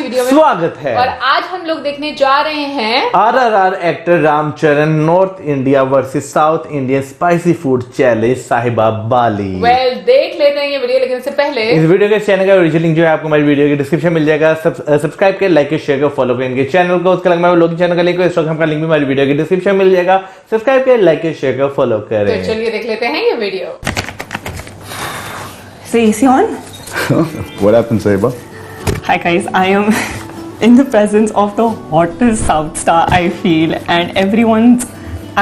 Video में स्वागत है। और आज हम लोग देखने जा रहे हैं RRR actor Ram Charan north India versus south Indian spicy food challenge Sahiba Bali. देख लेते हैं ये वीडियो, लेकिन इससे पहले इस वीडियो के चैनल का ओरिजिनल लिंक जो है आपको हमारी वीडियो के डिस्क्रिप्शन मिल जाएगा। सब्सक्राइब करें, लाइक करें, शेयर करें, फॉलो करें इनके चैनल को। उसके अलावा लोग चैनल का लिंक इंस्टाग्राम का लिंक भी हमारी वीडियो के डिस्क्रिप्शन मिल जाएगा। सब्सक्राइब करें, लाइक करें, शेयर करें, फॉलो करें। तो चलिए देख लेते हैं ये video. So is he on? What happened, Sahiba? Hi guys, I am in the presence of the hottest South star I feel, and everyone's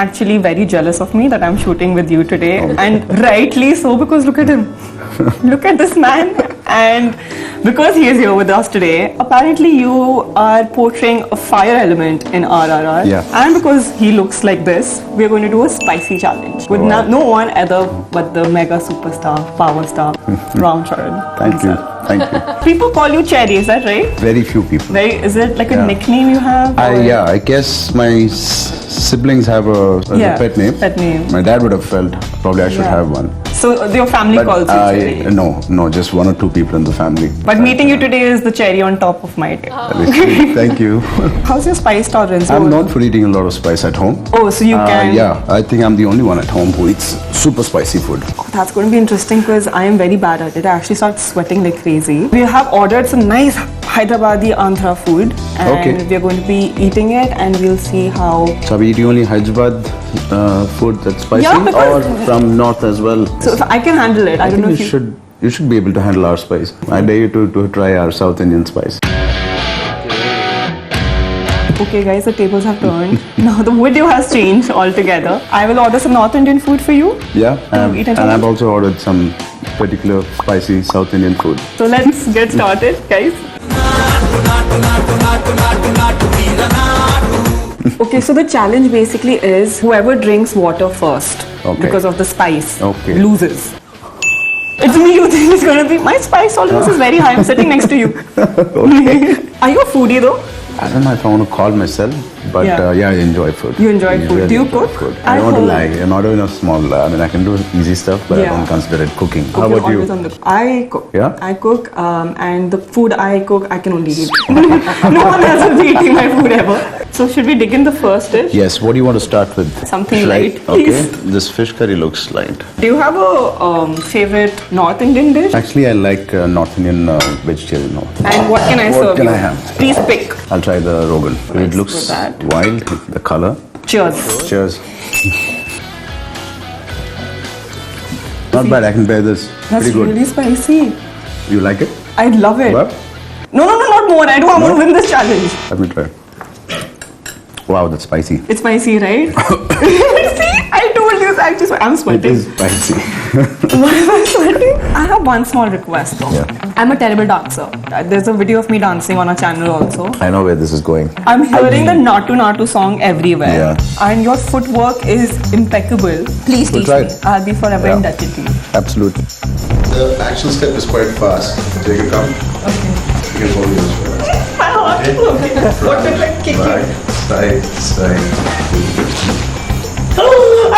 actually very jealous of me that I'm shooting with you today, and rightly so, because look at him. Look at this man, and because he is here with us today, apparently you are portraying a fire element in RRR, Yeah. and because he looks like this, we're going to do a spicy challenge with no one other but the mega superstar, power star, Ram Charan. Thank you. Thank you. People call you Cherry, is that right? Very few people. Very, is it like a Yeah. nickname you have? or- Yeah, I guess my siblings have a pet name. Pet name. My dad would have felt probably I should Yeah. have one. So your family calls you Cherry. No, just one or two people in the family. But meeting you today is the cherry on top of my day. Thank you. How's your spice tolerance? I'm known for eating a lot of spice at home. Oh, so you can. Yeah, I think I'm the only one at home who eats super spicy food. Oh, that's going to be interesting because I am very bad at it. I actually start sweating like crazy. We have ordered some nice Hyderabadi Andhra food, and Okay. we're going to be eating it, and we'll see how. So are we eating only Hyderabad food that's spicy, Yeah, because- or from north as well? So if I can handle it. I don't know if You should be able to handle our spice. I dare you to try our South Indian spice. Okay, guys, the tables have turned. Now the video has changed altogether. I will order some North Indian food for you. Yeah, eat and and I've also ordered some particular spicy South Indian food. So let's get started, guys. Okay, so the challenge basically is whoever drinks water first, Okay. because of the spice, Okay. loses. It's me you think it's going to be. My spice tolerance is very high. I'm sitting next to you. Are you a foodie though? I don't know if I want to call myself, but Yeah. yeah, I enjoy food. You enjoy food. really Do you enjoy cook? Food. I I don't want to heard- lie. I'm not even a small. I mean, I can do easy stuff, but I Yeah. don't consider it cooking. How Okay, about you? always on the- I cook. Yeah? I cook, and the food I cook, I can only eat. No one else will be eating my food ever. So should we dig in the first dish? Yes. What do you want to start with? Something Should I- light, Okay. please. This fish curry looks light. Do you have a favorite North Indian dish? Actually, I like North Indian vegetarian. No. And what can I What serve can you? I have? Please pick. I'll try the Rogan. Let's It looks do that. wild. The color. Cheers. Cheers. Not bad. I can bear this. That's Pretty good. really spicy. You like it? I love it. What? No, not more. I don't want to No? win this challenge. Let me try. Wow, that's spicy. It's spicy, right? See, I told you it's actually spicy. I'm It sweating. is spicy. Why am I sweating? I have one small request though. Yeah. I'm a terrible dancer. There's a video of me dancing on our channel also. I know where this is going. I'm hearing the Natu Natu song everywhere. Yeah. And your footwork is impeccable. Please We'll teach try me. it. I'll be forever Yeah. indebted to you. Absolutely. The action step is quite fast. So you can come. Okay. You can hold this. My heart. Okay. What did I kick you? Side, side.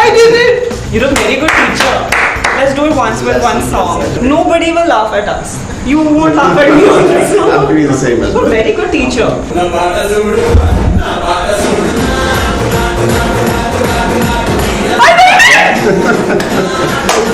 I did it! You're a very good teacher. Let's do it once with one song. Nobody will laugh at us. You won't laugh at me on this song. I'm doing the same as You're a well. very good teacher. I did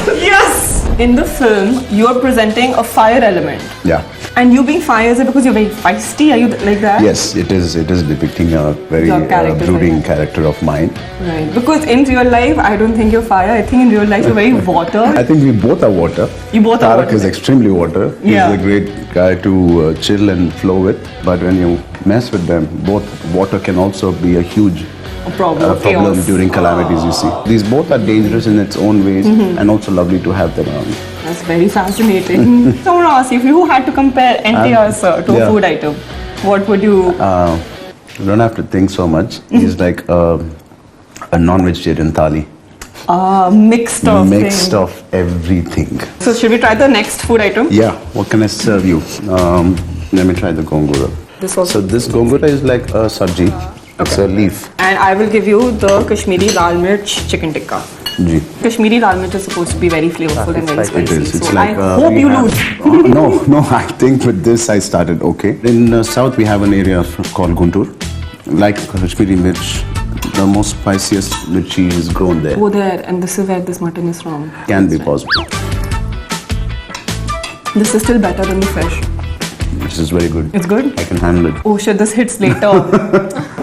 it! Yes! In the film, you are presenting a fire element. Yeah. And you being fire, is it because you're very feisty? Are you like that? Yes, it is. It is depicting a very Your character, brooding right? character of mine. Right. Because in real life, I don't think you're fire. I think in real life, you're very water. I think we both are water. You both are Tarak water. is extremely water. Yeah. He's a great guy to chill and flow with. But when you mess with them, both water can also be a huge A problem. problem Chaos. during calamities, you see. These both are dangerous in its own ways and also lovely to have them around. That's very fascinating. So I want to ask you, if you had to compare NTR sir to a yeah. food item, what would you... You don't have to think so much. He's like a non-vegetarian thali. mixed of Mixed things. of everything. So should we try the next food item? Yeah, what can I serve you? Let me try the gongura. This also. So this gongura is like a sabji. It's a leaf. And I will give you the Kashmiri Lal Mirch chicken tikka. Ji. Kashmiri lal mirch is supposed to be very flavorful and very Spicy. It spicy. is. It's So like I hope we you have- lose. No. I think with this I started okay. In south we have an area called Guntur. Like Kashmiri mirch, the most spiciest mirchi is grown there. Go there, and this is where this mutton is from. Can be possible. This is still better than the fish. This is very good. It's good? I can handle it. Oh shit, this hits later.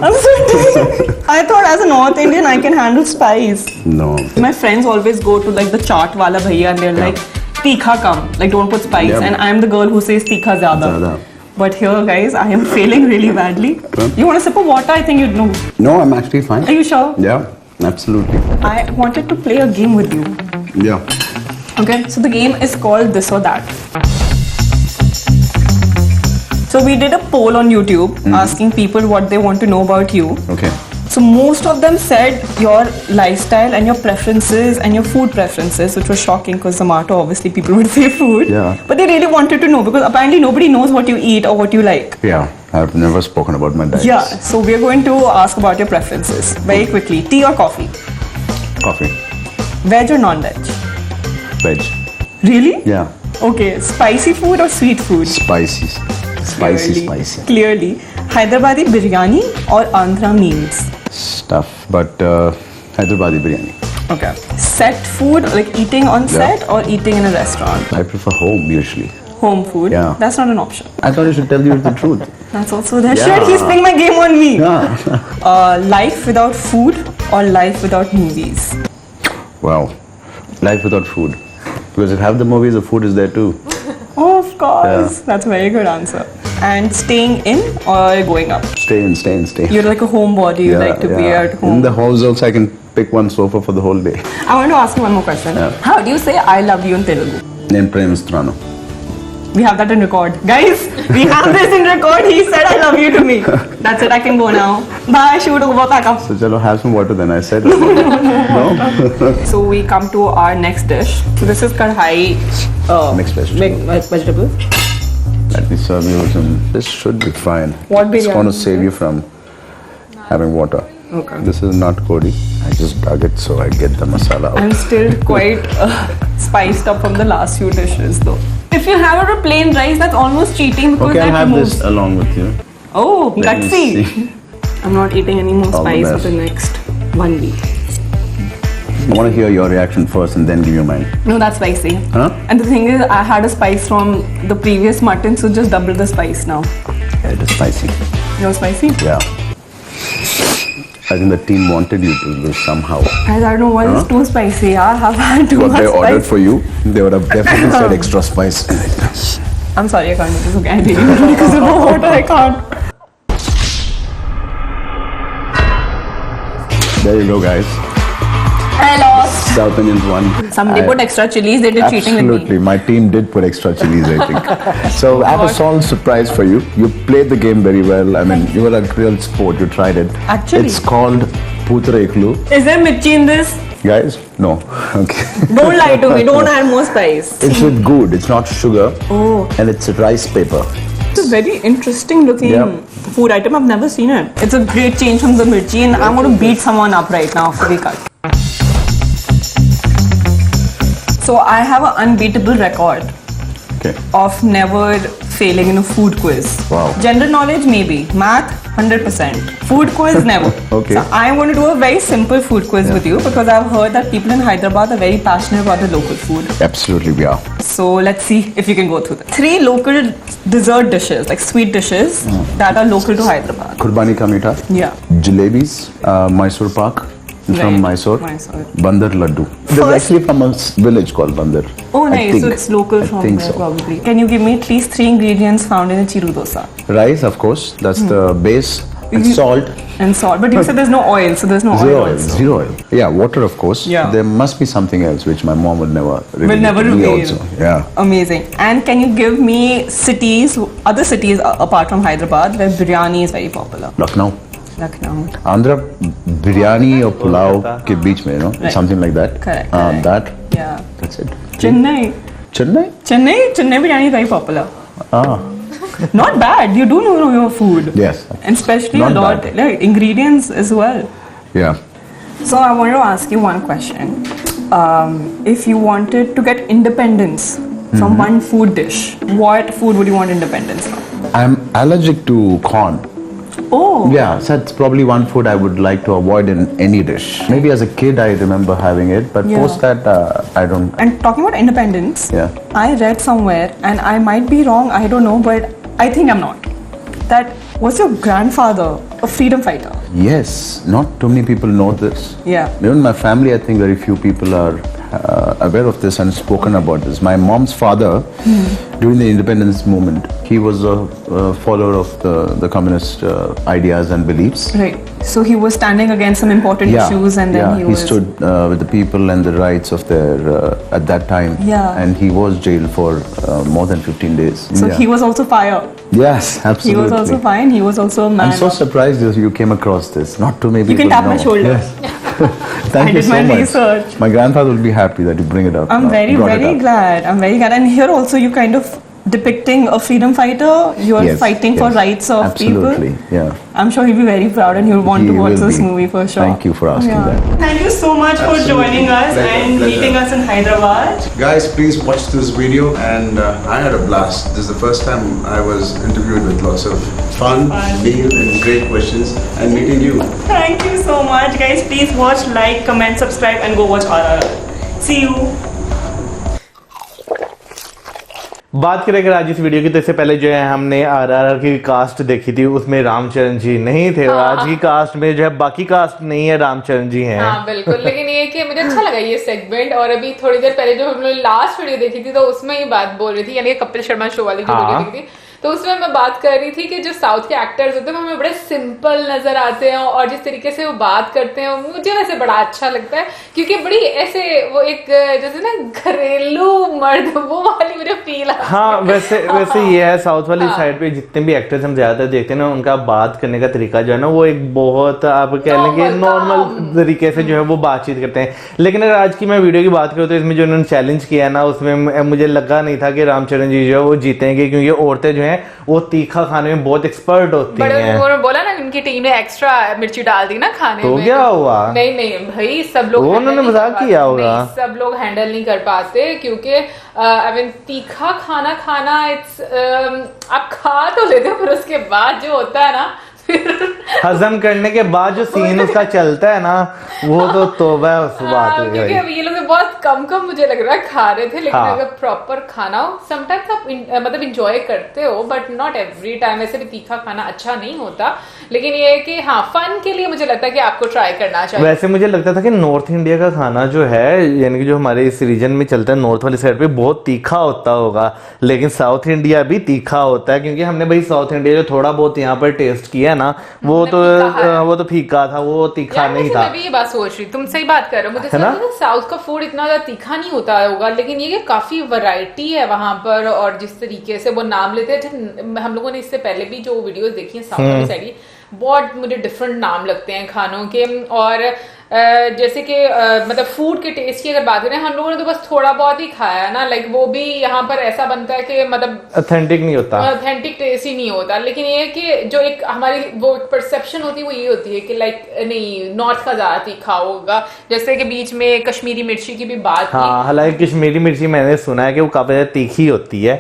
I'm sorry. I thought as a North Indian I can handle spice. No. My friends always go to like the chaat wala bhaiya and they're like, tikha kam, like don't put spice. Yeah. And I'm the girl who says tikha zyada. Zyada. But here, guys, I am failing really badly. Huh? You want a sip of water? I think you'd know. No, I'm actually fine. Are you sure? Yeah, absolutely. I wanted to play a game with you. Yeah. Okay, so the game is called This or That. So we did a poll on YouTube asking people what they want to know about you. Okay. So most of them said your lifestyle and your preferences and your food preferences, which was shocking because Zomato, obviously people would say food. Yeah. But they really wanted to know because apparently nobody knows what you eat or what you like. Yeah, I've never spoken about my diet. Yeah, so we're going to ask about your preferences very quickly. Tea or coffee? Coffee. Veg or non-veg? Veg. Really? Yeah. Okay, spicy food or sweet food? Spicy. Clearly. Spicy. Clearly. Hyderabadi biryani or Andhra meals? Stuff, but Hyderabadi biryani. Okay. Set food, like eating on set or eating in a restaurant? I prefer home usually. Home food? Yeah. That's not an option. I thought I should tell you the truth. That's also there. Yeah. Shit, he's playing my game on me. Yeah. Life without food or life without movies? Wow. Life without food. Because if I have the movies, the food is there too. Oh, of course. Yeah. That's a very good answer. And staying in or going up? Stay in. You're like a homebody. You like to be at home. In the house also, I can pick one sofa for the whole day. I want to ask you one more question. Yeah. How do you say I love you in Telugu? Name Premistrano. We have that in record. Guys, we have this in record. He said I love you to me. That's it. I can go now. Bye. Shoot. Go back up. So chalo, have some water then. I said. No. So we come to our next dish. So this is kadhai. Mixed vegetable. Mixed vegetable. Let me serve you some. This should be fine. What It's biryani going to is save you from having water. Okay. This is not kodi. I just dug it so I get the masala out. I'm still quite spiced up from the last few dishes though. If you have it with plain rice, that's almost cheating because Okay, I'll that have removes. this along with you. Oh, Let me gutsy. see. I'm not eating any more All the spice for best. the next 1 week. I want to hear your reaction first and then give you mine. No, that's spicy. Huh? And the thing is, I had a spice from the previous mutton, so just double the spice now. Yeah, it is spicy. You're spicy? Yeah. I think the team wanted you to lose somehow. I don't know why it's too spicy. I have had too What much they ordered spice. for you, they would have definitely said extra spice. I'm sorry, I can't do this. Okay, I really because of the water, I can't. There you go, guys. I lost. South Indians won. Somebody put extra chilies. They did cheating with me. Absolutely. My team did put extra chilies, I think. So I have a small surprise for you. You played the game very well. I mean, you were a real sport. You tried it. Actually. It's called Putra Iklu. Is there mirchi in this? Guys, no. Okay. Don't lie to me. Don't add more spice. It's with good. It's not sugar. Oh. And it's a rice paper. It's a very interesting looking Yeah. food item. I've never seen it. It's a great change from the mirchi, and I'm going to beat someone up right now after we cut. So I have an unbeatable record Okay. of never failing in a food quiz. Wow. General knowledge maybe, math 100%. Food quiz never. Okay. So I'm going to do a very simple food quiz with you because I've heard that people in Hyderabad are very passionate about the local food. Absolutely, we are. So let's see if you can go through that. 3 local dessert dishes, like sweet dishes that are local to Hyderabad. Kurbani ka meetha, Yeah. jalebis, Mysore pak from Right. Mysore, Mysore. Bandar laddu. They're First- actually from a village called Bandar. Oh, I nice. So think. it's local I from think there so. probably. Can you give me at least 3 ingredients found in a chiru dosa? Rice, of course, that's the base, and salt. And salt. But you said there's no oil, so there's no Zero oil. oil, also. zero oil. Yeah, water, of course. Yeah. There must be something else which my mom would never reveal. Will never to me reveal. also. Yeah. Amazing. And can you give me cities, other cities apart from Hyderabad where biryani is very popular? Lucknow. Lucknow. Andhra biryani or pulao ke beech mein, Right. something like that. Correct, That. Yeah. That's it. Chennai. Chennai? Chennai biryani is very popular. Ah. Not bad. You do know your food. Yes. And especially Not a lot bad. like ingredients as well. Yeah. So I wanted to ask you one question. If you wanted to get independence from one food dish, what food would you want independence from? I'm allergic to corn. Oh. Yeah, so that's probably one food I would like to avoid in any dish. Maybe as a kid I remember having it, but Yeah. post that I don't. And talking about independence, Yeah. I read somewhere, and I might be wrong, I don't know, but I think I'm not, that was your grandfather a freedom fighter? Yes, not too many people know this. Yeah. Even in my family, I think very few people are aware of this and spoken about this. My mom's father, during the independence movement, he was a follower of the communist ideas and beliefs. Right. So he was standing against some important issues, and then he stood with the people and the rights of their at that time. Yeah. And he was jailed for more than 15 days. So Yeah. he was also fire. Yes, absolutely. He was also fine. He was also a man. I'm so of- surprised that you came across this. Not too many You people can tap my know. shoulder. Yes. Thank I you did so my much. research. My grandfather will be happy that you bring it up. I'm now. very, Brought it very up. glad. I'm very glad. And here also, you kind of depicting a freedom fighter. You are Yes, fighting for yes. rights of Absolutely, people. yeah. I'm sure he'll be very proud, and he'll want He to watch will this be. movie for sure. Thank you for asking that. Thank you so much for joining us Pleasure, and pleasure. meeting us in Hyderabad. Guys, please watch this video, and I had a blast. This is the first time I was interviewed with lots of fun, meal, and great questions, and meeting you. Thank you so much, guys. Please watch, like, comment, subscribe, and go watch RRR. See you. बात करें अगर आज इस video की, तो इससे पहले जो है हमने आरआरआर की कास्ट देखी थी, उसमें रामचरण जी नहीं थे, और आज की कास्ट में जो है बाकी कास्ट नहीं है, रामचरण जी हैं। हाँ बिल्कुल, लेकिन ये कि मुझे अच्छा लगा ये सेगमेंट। और अभी थोड़ी देर पहले जो हमने लास्ट वीडियो देखी थी, तो उसमें ही बात बोल रही थी, यानी कपिल शर्मा शो वाली जो वीडियो देखी थी, तो उसमें मैं बात कर रही थी कि जो साउथ के एक्टर्स होते हैं वो हमें बड़े सिंपल नजर आते हैं, और जिस तरीके से वो बात करते हैं मुझे वैसे बड़ा अच्छा लगता है, क्योंकि बड़ी ऐसे वो एक जैसे ना घरेलू मर्द वो वाली मुझे फील आती है। हाँ, वैसे ये है, साउथ वाली साइड पे जितने भी एक्टर्स हम ज्यादातर देखते हैं ना, उनका बात करने का तरीका जो है ना, वो एक बहुत आप कह लेंगे नॉर्मल तरीके से जो है वो बातचीत करते हैं। लेकिन अगर आज की मैं वीडियो की बात करूँ, तो इसमें जो उन्होंने चैलेंज किया ना, उसमें मुझे लगा नहीं था कि रामचरण जी जो है वो जीतेंगे, क्योंकि औरतें जो है वो तीखा खाने में बहुत एक्सपर्ट होती हैं। उन्होंने बोला ना, उनकी टीम ने एक्स्ट्रा मिर्ची डाल दी ना खाने तो में। क्या हुआ? नहीं भाई, सब लोग वो उन्होंने मजाक किया होगा। सब लोग हैंडल नहीं कर पाते, क्योंकि आई मीन तीखा खाना इट्स आप खा तो लेते हो, फिर उसके बाद जो होता है ना, हजम करने के बाद जो सीन उसका चलता है ना, वो तो तौबा है उस बात में। क्योंकि अब ये लोग बहुत कम मुझे लग रहा है खा रहे थे, लेकिन हाँ। अगर प्रॉपर खाना हो, समटाइम्स आप मतलब इंजॉय करते हो, बट नॉट एवरी टाइम। ऐसे भी तीखा खाना अच्छा नहीं होता, लेकिन ये है कि हाँ, फन के लिए मुझे लगता है कि आपको ट्राई करना चाहिए। वैसे मुझे लगता था कि नॉर्थ इंडिया का खाना जो है, यानी कि जो हमारे इस रीजन में चलता है नॉर्थ वाली साइड पे, बहुत तीखा होता होगा, लेकिन साउथ इंडिया भी तीखा होता है, क्योंकि हमने भाई साउथ इंडिया जो थोड़ा बहुत यहाँ पर टेस्ट किया ना, वो तो फीका था, वो तीखा नहीं था। मैं भी ये बात सोच रही, तुम सही बात कर रहे हो। मुझे साउथ का फूड इतना ज्यादा तीखा नहीं होता होगा, लेकिन ये काफी वैरायटी है वहां पर, और जिस तरीके से वो नाम लेते हैं, हम लोगों ने इससे पहले भी जो वीडियोस देखी हैं साउथ वाली साइड, बहुत मुझे डिफरेंट नाम लगते हैं खानों के। और जैसे कि मतलब फूड के टेस्ट की अगर बात करें, हम लोगों ने तो बस थोड़ा बहुत ही खाया है ना, लाइक वो भी यहाँ पर ऐसा बनता है कि मतलब ऑथेंटिक नहीं होता, ऑथेंटिक टेस्ट ही नहीं होता। लेकिन ये कि जो एक हमारी वो परसेप्शन होती है, वो ये होती है कि लाइक नहीं, नॉर्थ का ज्यादा तीखा होगा। जैसे कि बीच में कश्मीरी मिर्ची की भी बात की। हाँ, हालांकि कश्मीरी मिर्ची मैंने सुना है कि वो काफी ज्यादा तीखी होती है,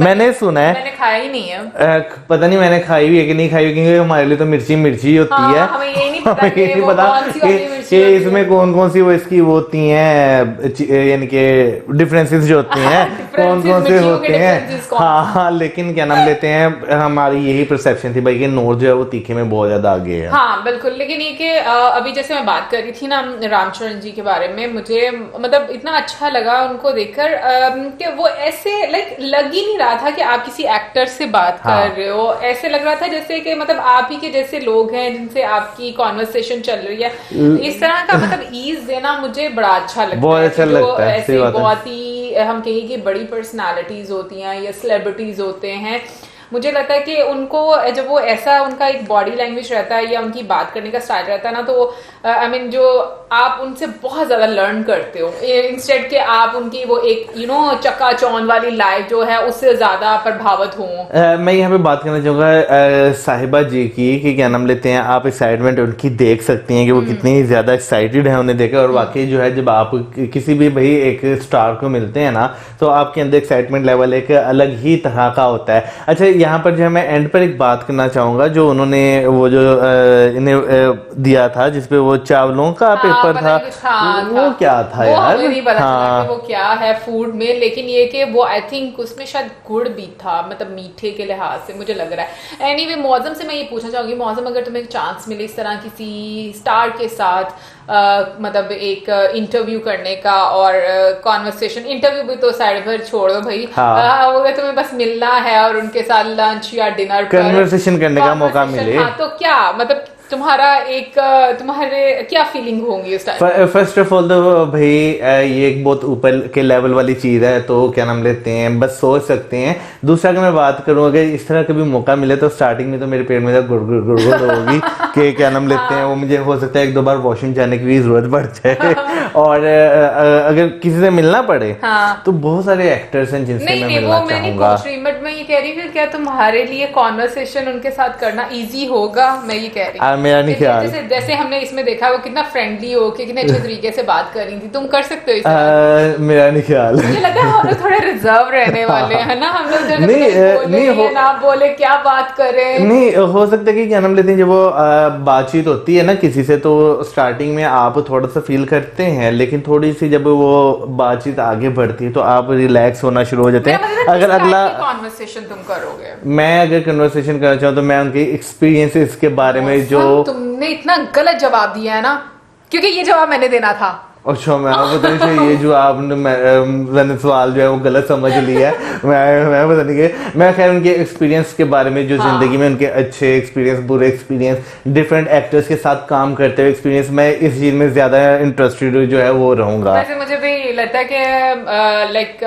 मैंने सुना है, मैंने खाया ही नहीं है। पता नहीं मैंने खाई हुई है कि नहीं खाई हुई, क्योंकि हमारे लिए तो मिर्ची होती है। हमें ये नहीं पता हमें ये नहीं पता कि इसमें कौन कौन सी वो इसकी वो होती हैं, यानी कि डिफरेंसेस जो होती हैं कौन कौन से होते हैं। हाँ, लेकिन क्या नाम लेते हैं, हमारी यही परसेप्शन थी भाई कि नॉर्थ जो है वो तीखे में बहुत ज्यादा आगे है। हाँ बिल्कुल, लेकिन ये कि अभी जैसे मैं बात कर रही थी ना रामचरण जी के बारे में, मुझे मतलब इतना अच्छा लगा उनको देखकर कि वो ऐसे लाइक लग ही नहीं रहा था कि आप किसी एक्टर से बात कर रहे हो। ऐसे लग रहा था जैसे कि मतलब आप ही के जैसे लोग हैं जिनसे आपकी कॉन्वर्सेशन चल रही है। इस तरह का मतलब ईज देना मुझे बड़ा अच्छा लगता है। बहुत अच्छा लगता है, ऐसे बहुत ही हम कहें कि बड़ी पर्सनालिटीज होती हैं या सेलिब्रिटीज होते हैं, मुझे लगता है कि उनको जब वो ऐसा उनका एक बॉडी लैंग्वेज रहता है या उनकी बात करने का स्टाइल रहता है ना, तो आई मीन जो आप उनसे बहुत ज्यादा लर्न करते हो, इंस्टेड के आप उनकी वो एक चकाचौंध वाली लाइफ जो है उससे ज्यादा प्रभावित हो। मैं यहाँ पे बात करना चाहूंगा साहिबा जी की, कि क्या नाम लेते हैं, आप एक्साइटमेंट उनकी देख सकती हैं कि वो कितनी ज्यादा एक्साइटेड है उन्हें देखकर। और वाकई जो है, जब आप किसी भी भाई एक स्टार को मिलते हैं ना, तो आपके अंदर एक्साइटमेंट लेवल एक अलग ही तरह का होता है। अच्छा, यहाँ पर जो है मैं एंड पर एक बात करना चाहूंगा, जो उन्होंने वो जो इन्हें दिया था जिसपे वो चावलों का पेपर था, वो क्या था यार, मुझे नहीं पता चला कि वो क्या है फूड में, लेकिन ये कि वो आई थिंक उसमें शायद गुड़ भी था, मतलब मीठे के लिहाज से मुझे लग रहा है। एनीवे, मौसम से मैं ये पूछना चाहूंगी, मौसम अगर तुम्हें चांस मिले इस तरह किसी स्टार के साथ मतलब एक इंटरव्यू करने का, और कॉन्वर्सेशन, इंटरव्यू भी तो साइड पर छोड़ दो भाई, अगर तुम्हें बस मिलना है और उनके साथ लंच या डिनर पर कन्वर्सेशन करने का मौका मिले, तो क्या मतलब तुम्हारे क्या फीलिंग होंगी उस टाइम? फर्स्ट ऑफ ऑल तो भाई ये एक बहुत ऊपर के लेवल वाली चीज है, तो क्या नाम लेते हैं, बस सोच सकते हैं। दूसरा, अगर मैं बात करूं, अगर इस तरह कभी मौका मिले तो स्टार्टिंग में तो मेरे पेट में गुड़ गुड़ गुड़ गुड़ होगी कि क्या नाम लेते हैं, वो मुझे हो सकता है 1-2 बार वॉशरूम जाने की भी जरूरत पड़ जाए। और अगर किसी से मिलना पड़े तो बहुत सारे एक्टर्स हैं जिनसे मैं मिलना चाहूंगा। बट मैं ये कह रही हूँ, क्या तुम्हारे लिए कॉन्वर्सेशन उनके साथ करना इजी होगा? मैं ये कह रही हूँ, मेरा नहीं ख्याल, जैसे हमने इसमें देखा वो कितना फ्रेंडली हो के कितने अच्छे तरीके से बात कर रही थी, तुम कर सकते हो? मेरा नहीं ख्याल। मुझे लगा हम लोग थोड़े रिजर्व रहने वाले हैं ना, हम लोग नहीं ना बोले क्या बात करें। नहीं, हो सकता है कि क्या नाम लेते हैं, जब वो बातचीत होती है ना किसी से, तो स्टार्टिंग में आप थोड़ा सा फील करते हैं, लेकिन थोड़ी सी जब वो बातचीत आगे बढ़ती है तो आप रिलैक्स होना शुरू हो जाते हैं। अगर अगला कॉन्वर्सेशन तुम करोगे, मैं अगर कन्वर्सेशन करना चाहूँ तो मैं उनके एक्सपीरियंसेस के बारे में, जो तुमने इतना गलत जवाब दिया है ना, क्योंकि ये जवाब मैंने देना था। अच्छा, मैं पता नहीं ये जो आपने मैंने सवाल जो है वो गलत समझ लिया है। मैं पता नहीं कि मैं खैर उनके एक्सपीरियंस के बारे में, जो जिंदगी में उनके अच्छे एक्सपीरियंस, बुरे एक्सपीरियंस, डिफरेंट एक्टर्स के साथ काम करते हुए एक्सपीरियंस, मैं इस चीज में ज्यादा इंटरेस्टेड जो है वो रहूंगा। वैसे मुझे भी लगता है कि लाइक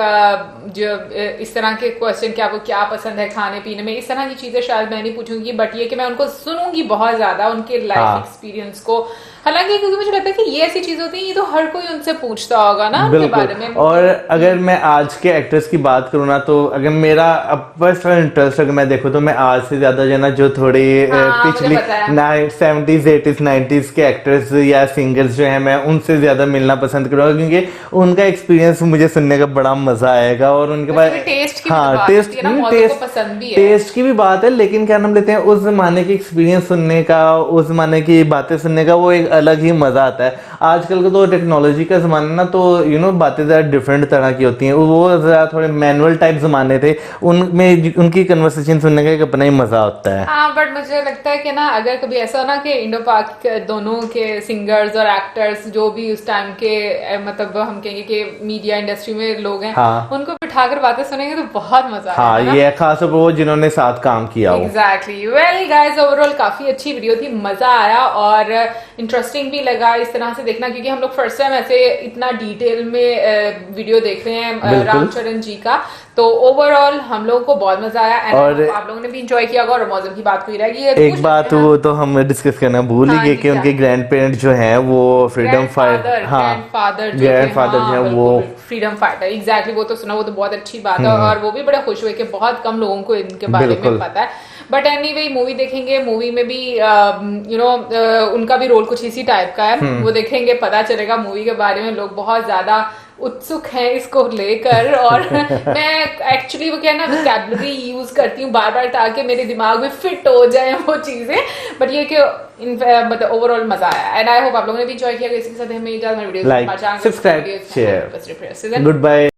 जो इस तरह के क्वेश्चन कि आपको क्या पसंद है खाने पीने में, इस तरह की चीजें शायद मैं नहीं पूछूंगी, बट ये कि मैं उनको सुनूंगी बहुत ज्यादा, उनके लाइफ एक्सपीरियंस को। हालांकि क्योंकि मुझे लगता है कि ये ऐसी चीज होती है, ये तो हर कोई उनसे पूछता होगा ना उनके बारे में। और अगर मैं आज के एक्टर्स की बात करूँ ना, तो अगर मेरा पर्सनल इंटरेस्ट अगर मैं देखूँ तो मैं आज से ज्यादा जो ना, जो थोड़े पिछली 70s 80s 90s के एक्टर्स या सिंगर्स जो है, मैं उनसे ज्यादा मिलना पसंद करूंगा, क्योंकि उनका एक्सपीरियंस मुझे सुनने का बड़ा मजा आएगा। और उनके पास टेस्ट की भी बात है, लेकिन क्या नाम लेते हैं, उस जमाने की एक्सपीरियंस सुनने का, उस जमाने की बातें सुनने का वो एक अलग ही मजा आता है। आजकल का तो टेक्नोलॉजी का जमाना ना, तो बातें जरा डिफरेंट तरह की होती हैं, वो जरा थोड़े मैनुअल टाइप जमाने थे, उनमें उनकी कन्वर्सेशन सुनने का एक अपना ही मजा होता है। हाँ, बट मुझे लगता है कि ना, अगर कभी ऐसा हो ना कि इंडो पाक दोनों के सिंगर्स और एक्टर्स जो भी उस टाइम के मतलब हम कहेंगे कि मीडिया इंडस्ट्री में लोग हैं, उनको बिठाकर बातें सुनेंगे तो बहुत मजा आएगा। ये खासतौर पर वो जिन्होंने साथ काम किया हो। एग्जैक्टली। वेल गाइस, ओवरऑल काफी अच्छी वीडियो थी, मजा आया और इंटरेस्टिंग भी लगा इस तरह से देखना, क्योंकि हम लोग फर्स्ट टाइम ऐसे इतना डिटेल में वीडियो देख रहे हैं रामचरण जी का, तो ओवरऑल हम लोगों को बहुत मजा आया और आप लोगों ने भी एंजॉय किया होगा। और मौसम की बात हुई रहेगी। एक बात वो तो हम डिस्कस करना भूल ही गए कि उनके ग्रैंड पेरेंट्स जो हैं वो फ्रीडम फाइटर, ग्रैंडफादर जो है वो फ्रीडम फाइटर, एग्जैक्टली, वो तो सुना, वो तो बहुत अच्छी बात है और वो भी बड़े खुश हुए कि बहुत कम लोगों को इनके बारे में पता है। बट एनीवे, मूवी देखेंगे, मूवी में भी उनका भी रोल कुछ इसी टाइप का है, वो देखेंगे, पता चलेगा मूवी के बारे में। लोग बहुत ज्यादा उत्सुक है इसको लेकर और मैं एक्चुअली वो क्या ना वोकैबुलरी यूज करती हूँ बार बार ताकि मेरे दिमाग में फिट हो जाए वो चीजें, बट ये कि मतलब ओवरऑल मजा आया एंड आई होप आप लोगों ने भी एंजॉय किया। इसी के साथ हमें video like, subscribe, share, good bye.